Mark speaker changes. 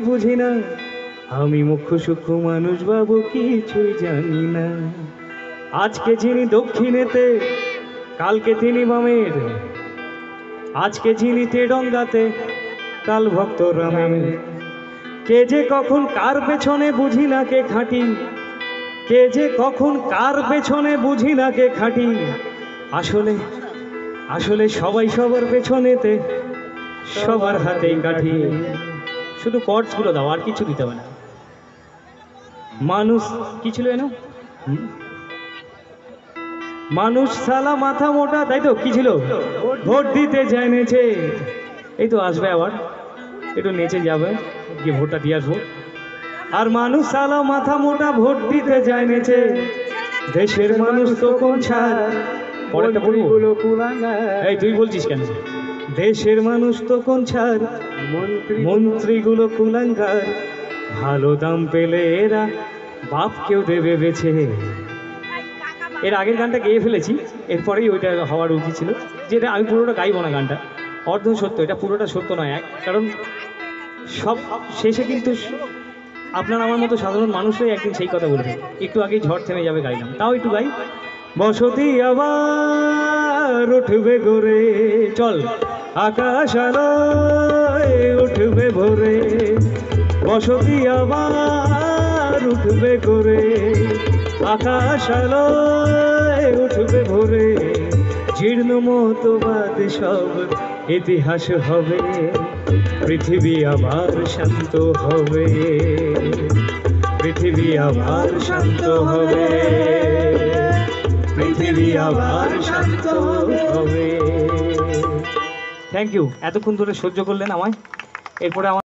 Speaker 1: বুঝি না, আমি মুখ্য সূক্ষ্ম মানুষ বাবু কিছুই জানি না। আজকে যিনি দক্ষিণেতে, কালকে তিনি বামের, আজকে যিনি তেডঙ্গাতে, কাল ভক্ত রামের। কে যে কখন কার পেছনে বুঝি না কে খাঁটি, কে যে কখন কার পেছনে বুঝি না কে খাঁটি। আসলে আসলে সবাই সবার পেছনেতে, সবার হাতেই কাঠি। শুধু কর্ডসগুলো দাও, আর কিছু দিতে হবে না। মানুষ কি ছিল এনো, মানুষ সালা মাথা মোটা, তাই তো? কি ছিল? ভোট দিতে যায় নেচে। এই তো আসবে আবার, একটু নেচে যাবে, গিয়ে ভোটটা দিয়ে আসবো। আর মানুষ সালা মাথা মোটা, ভোট দিতে যায় নেচে। দেশের মানুষ তো কোন ছাড়, পরেরটা বলবো? এই তুই বলছিস কেন? দেশের মানুষ তো কোন ছাড়, মন্ত্রীগুলো কুলাঙ্গার। ভালো দাম পেলে এরা বাপকেও দেবে বেছে। এর আগের গানটা গেয়ে ফেলেছি, এরপরেই ওইটা হওয়ার উচিত ছিল। যেটা আমি পুরোটা গাইব না, গানটা অর্ধ সত্য, এটা পুরোটা সত্য নয়। কারণ সব শেষে কিন্তু আপনার আমার মতো সাধারণ মানুষরাই একদিন সেই কথা বলবে। একটু আগেই ঝড় থেমে যাবে, গাইলাম, তাও একটু গাই। বসতি আবার উঠবে গড়ে, চল আকাশ আলোয় উঠবে ভোরে। বসতি আবার উঠবে গড়ে, আকাশ আলোয় উঠবে ভোরে। জীর্ণ মতবাদ সব ইতিহাস হবে, পৃথিবী আবার শান্ত হবে, পৃথিবী আবার শান্ত হবে, পৃথিবী আবার শান্ত হবে। থ্যাংক ইউ, এতক্ষণ ধরে সহ্য করলেন আমায়। এরপরে আমার